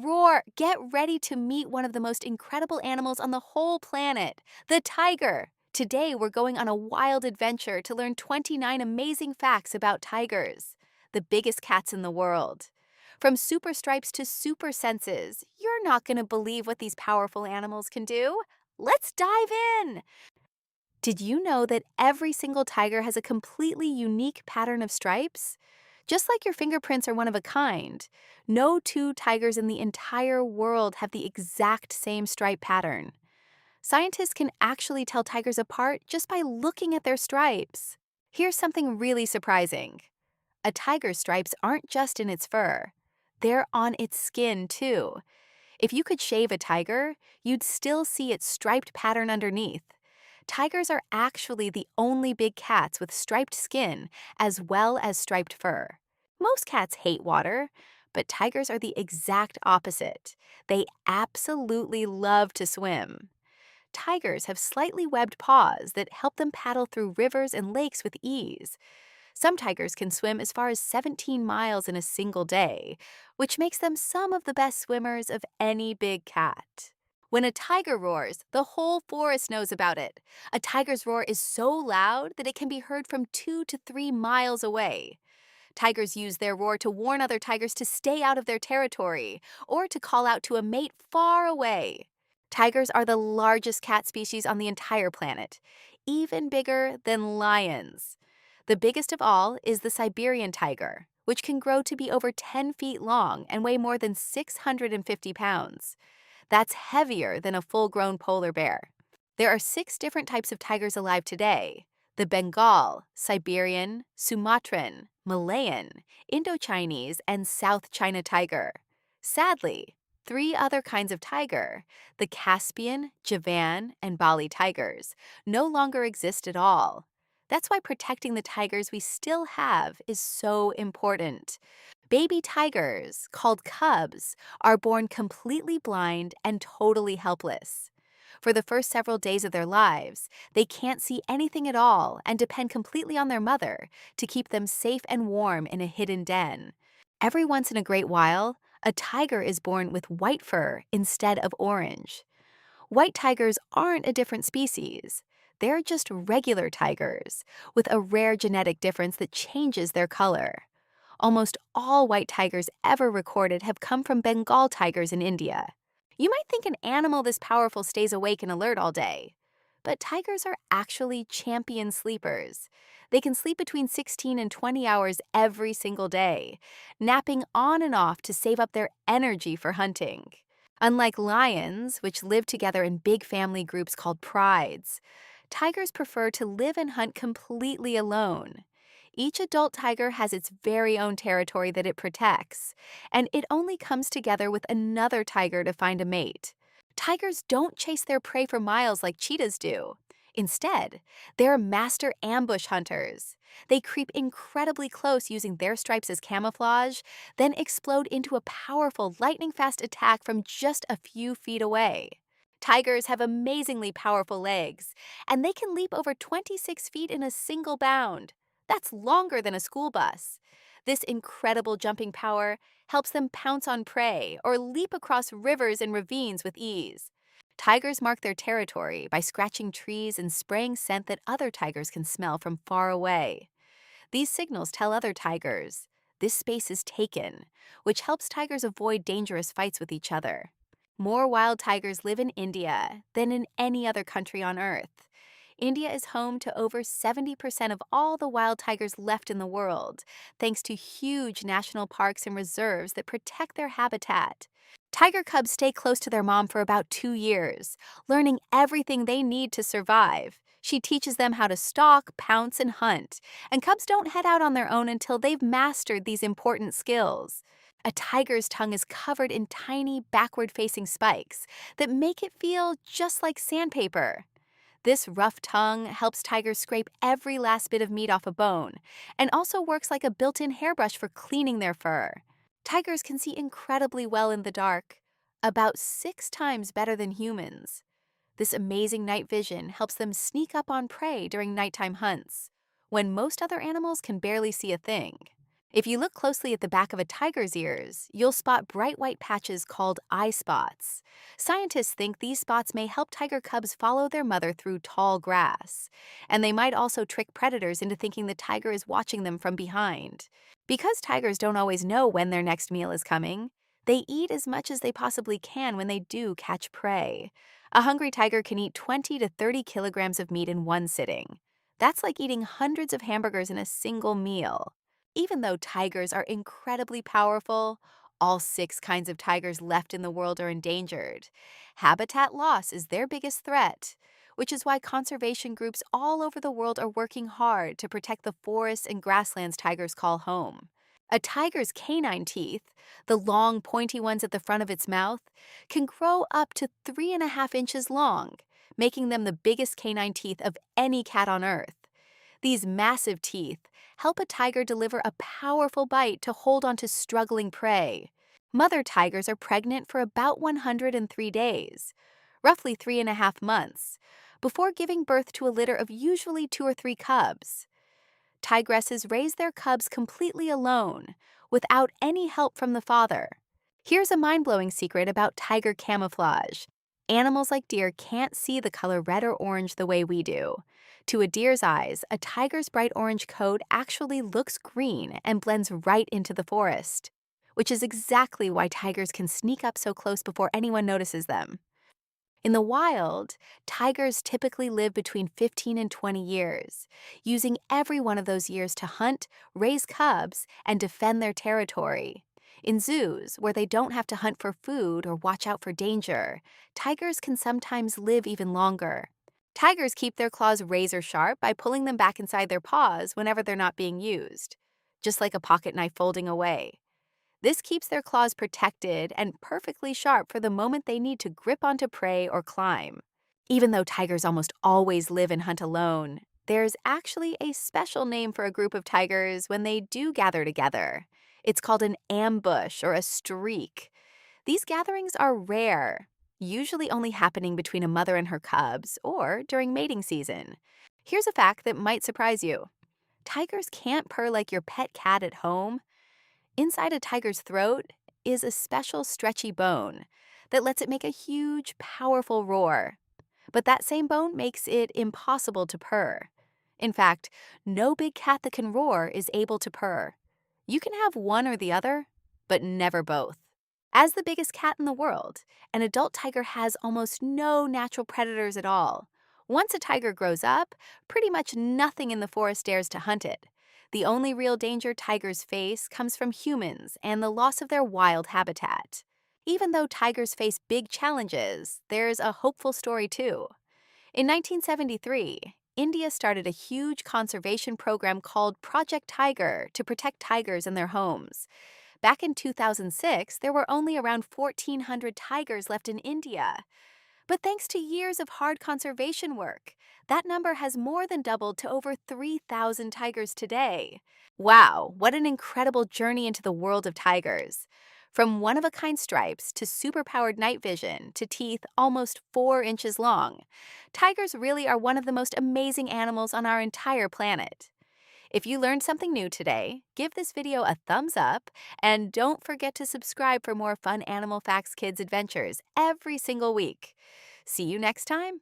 Roar, get ready to meet one of the most incredible animals on the whole planet, the tiger. Today, we're going on a wild adventure to learn 29 amazing facts about tigers, the biggest cats in the world. From super stripes to super senses, you're not going to believe what these powerful animals can do. Let's dive in! Did you know that every single tiger has a completely unique pattern of stripes? Just like your fingerprints are one of a kind, no two tigers in the entire world have the exact same stripe pattern. Scientists can actually tell tigers apart just by looking at their stripes. Here's something really surprising. A tiger's stripes aren't just in its fur. They're on its skin, too. If you could shave a tiger, you'd still see its striped pattern underneath. Tigers are actually the only big cats with striped skin as well as striped fur. Most cats hate water, but tigers are the exact opposite. They absolutely love to swim. Tigers have slightly webbed paws that help them paddle through rivers and lakes with ease. Some tigers can swim as far as 17 miles in a single day, which makes them some of the best swimmers of any big cat. When a tiger roars, the whole forest knows about it. A tiger's roar is so loud that it can be heard from 2 to 3 miles away. Tigers use their roar to warn other tigers to stay out of their territory or to call out to a mate far away. Tigers are the largest cat species on the entire planet, even bigger than lions. The biggest of all is the Siberian tiger, which can grow to be over 10 feet long and weigh more than 650 pounds. That's heavier than a full-grown polar bear. There are 6 different types of tigers alive today: the Bengal, Siberian, Sumatran, Malayan, Indo-Chinese, and South China tiger. Sadly, 3 other kinds of tiger, the Caspian, Javan, and Bali tigers, no longer exist at all. That's why protecting the tigers we still have is so important. Baby tigers, called cubs, are born completely blind and totally helpless. For the first several days of their lives, they can't see anything at all and depend completely on their mother to keep them safe and warm in a hidden den. Every once in a great while, a tiger is born with white fur instead of orange. White tigers aren't a different species. They're just regular tigers, with a rare genetic difference that changes their color. Almost all white tigers ever recorded have come from Bengal tigers in India. You might think an animal this powerful stays awake and alert all day. But tigers are actually champion sleepers. They can sleep between 16 and 20 hours every single day, napping on and off to save up their energy for hunting. Unlike lions, which live together in big family groups called prides, tigers prefer to live and hunt completely alone. Each adult tiger has its very own territory that it protects, and it only comes together with another tiger to find a mate. Tigers don't chase their prey for miles like cheetahs do. Instead, they're master ambush hunters. They creep incredibly close using their stripes as camouflage, then explode into a powerful lightning-fast attack from just a few feet away. Tigers have amazingly powerful legs, and they can leap over 26 feet in a single bound. That's longer than a school bus. This incredible jumping power helps them pounce on prey or leap across rivers and ravines with ease. Tigers mark their territory by scratching trees and spraying scent that other tigers can smell from far away. These signals tell other tigers, "This space is taken," which helps tigers avoid dangerous fights with each other. More wild tigers live in India than in any other country on Earth. India is home to over 70% of all the wild tigers left in the world, thanks to huge national parks and reserves that protect their habitat. Tiger cubs stay close to their mom for about 2 years, learning everything they need to survive. She teaches them how to stalk, pounce, and hunt, and cubs don't head out on their own until they've mastered these important skills. A tiger's tongue is covered in tiny, backward-facing spikes that make it feel just like sandpaper. This rough tongue helps tigers scrape every last bit of meat off a bone and also works like a built-in hairbrush for cleaning their fur. Tigers can see incredibly well in the dark, about 6 times better than humans. This amazing night vision helps them sneak up on prey during nighttime hunts, when most other animals can barely see a thing. If you look closely at the back of a tiger's ears, you'll spot bright white patches called eye spots. Scientists think these spots may help tiger cubs follow their mother through tall grass, and they might also trick predators into thinking the tiger is watching them from behind. Because tigers don't always know when their next meal is coming, they eat as much as they possibly can when they do catch prey. A hungry tiger can eat 20 to 30 kilograms of meat in one sitting. That's like eating hundreds of hamburgers in a single meal. Even though tigers are incredibly powerful, all six kinds of tigers left in the world are endangered. Habitat loss is their biggest threat, which is why conservation groups all over the world are working hard to protect the forests and grasslands tigers call home. A tiger's canine teeth, the long, pointy ones at the front of its mouth, can grow up to 3.5 inches long, making them the biggest canine teeth of any cat on Earth. These massive teeth help a tiger deliver a powerful bite to hold onto struggling prey. Mother tigers are pregnant for about 103 days, roughly 3.5 months, before giving birth to a litter of usually 2 or 3 cubs. Tigresses raise their cubs completely alone, without any help from the father. Here's a mind-blowing secret about tiger camouflage. Animals like deer can't see the color red or orange the way we do. To a deer's eyes, a tiger's bright orange coat actually looks green and blends right into the forest, which is exactly why tigers can sneak up so close before anyone notices them. In the wild, tigers typically live between 15 and 20 years, using every one of those years to hunt, raise cubs, and defend their territory. In zoos, where they don't have to hunt for food or watch out for danger, tigers can sometimes live even longer. Tigers keep their claws razor sharp by pulling them back inside their paws whenever they're not being used, just like a pocket knife folding away. This keeps their claws protected and perfectly sharp for the moment they need to grip onto prey or climb. Even though tigers almost always live and hunt alone, there's actually a special name for a group of tigers when they do gather together. It's called an ambush or a streak. These gatherings are rare, usually only happening between a mother and her cubs or during mating season. Here's a fact that might surprise you. Tigers can't purr like your pet cat at home. Inside a tiger's throat is a special stretchy bone that lets it make a huge, powerful roar. But that same bone makes it impossible to purr. In fact, no big cat that can roar is able to purr. You can have one or the other, but never both. As the biggest cat in the world, an adult tiger has almost no natural predators at all. Once a tiger grows up, pretty much nothing in the forest dares to hunt it. The only real danger tigers face comes from humans and the loss of their wild habitat. Even though tigers face big challenges, there's a hopeful story too. In 1973, India started a huge conservation program called Project Tiger to protect tigers and their homes. Back in 2006, there were only around 1,400 tigers left in India. But thanks to years of hard conservation work, that number has more than doubled to over 3,000 tigers today. Wow, what an incredible journey into the world of tigers. From one-of-a-kind stripes to superpowered night vision to teeth almost 4 inches long, tigers really are one of the most amazing animals on our entire planet. If you learned something new today, give this video a thumbs up and don't forget to subscribe for more fun Animal Facts Kids adventures every single week. See you next time.